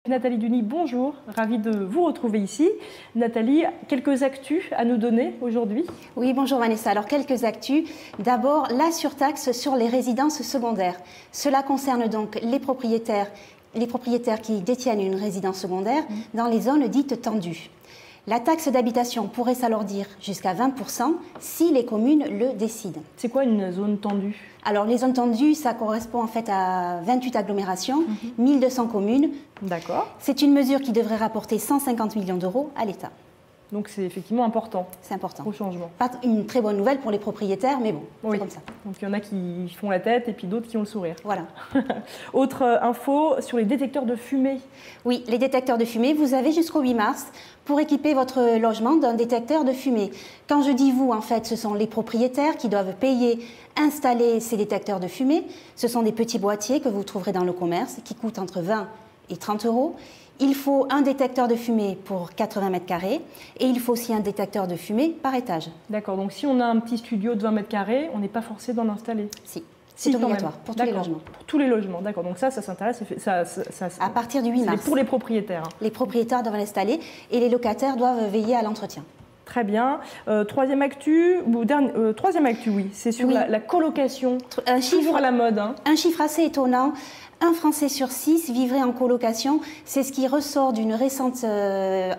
Nathalie Duny, bonjour, ravie de vous retrouver ici. Nathalie, quelques actus à nous donner aujourd'hui? Oui, bonjour Vanessa. Alors, quelques actus. D'abord, la surtaxe sur les résidences secondaires. Cela concerne donc les propriétaires qui détiennent une résidence secondaire dans les zones dites tendues. La taxe d'habitation pourrait s'alourdir jusqu'à 20% si les communes le décident. C'est quoi une zone tendue? Alors, les zones tendues, ça correspond en fait à 28 agglomérations, 1200 communes. D'accord. C'est une mesure qui devrait rapporter 150 millions d'euros à l'État. Donc c'est effectivement important. C'est important. Au changement. Pas une très bonne nouvelle pour les propriétaires, mais bon, c'est comme ça. Donc il y en a qui font la tête et puis d'autres qui ont le sourire. Voilà. Autre info sur les détecteurs de fumée. Oui, les détecteurs de fumée, vous avez jusqu'au 8 mars pour équiper votre logement d'un détecteur de fumée. Quand je dis vous, en fait, ce sont les propriétaires qui doivent payer, installer ces détecteurs de fumée. Ce sont des petits boîtiers que vous trouverez dans le commerce qui coûtent entre 20 et 30 euros. Il faut un détecteur de fumée pour 80 mètres carrés et il faut aussi un détecteur de fumée par étage. D'accord, donc si on a un petit studio de 20 mètres carrés, on n'est pas forcé d'en installer? Si, c'est obligatoire pour tous les logements. Pour tous les logements, d'accord. Donc ça s'intéresse, à partir du 8 mars. C'est pour les propriétaires. Les propriétaires doivent l'installer et les locataires doivent veiller à l'entretien. Très bien. Troisième actu, oui, c'est sur la colocation. Toujours à la mode. Hein. Un chiffre assez étonnant. Un Français sur 6 vivrait en colocation. C'est ce qui ressort d'une récente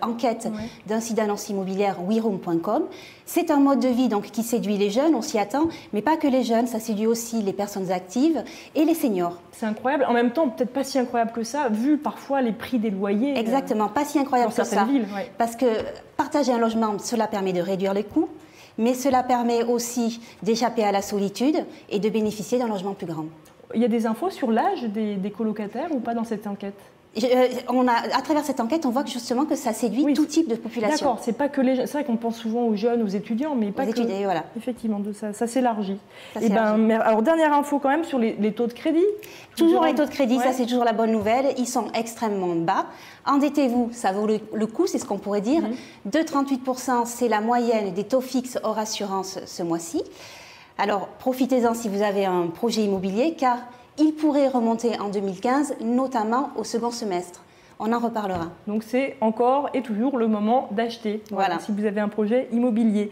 enquête d'un site d'annonce immobilière, weroom.com. C'est un mode de vie donc, qui séduit les jeunes, on s'y attend, mais pas que les jeunes, ça séduit aussi les personnes actives et les seniors. C'est incroyable. En même temps, peut-être pas si incroyable que ça, vu parfois les prix des loyers. Exactement, pas si incroyable que ça. Villes, parce que partager un logement, cela permet de réduire les coûts, mais cela permet aussi d'échapper à la solitude et de bénéficier d'un logement plus grand. Il y a des infos sur l'âge des colocataires ou pas dans cette enquête? À travers cette enquête, on voit justement que ça séduit tout type de population. D'accord, c'est pas que les jeunes. C'est vrai qu'on pense souvent aux jeunes, aux étudiants, mais pas que. Voilà. Effectivement, ça s'élargit. Alors, dernière info quand même sur les taux de crédit. Toujours les taux de crédit, ça c'est toujours la bonne nouvelle. Ils sont extrêmement bas. Endettez-vous, ça vaut le coup, c'est ce qu'on pourrait dire. 2,38%, c'est la moyenne des taux fixes hors assurance ce mois-ci. Alors, profitez-en si vous avez un projet immobilier, car il pourrait remonter en 2015, notamment au second semestre. On en reparlera. Donc, c'est encore et toujours le moment d'acheter, si vous avez un projet immobilier.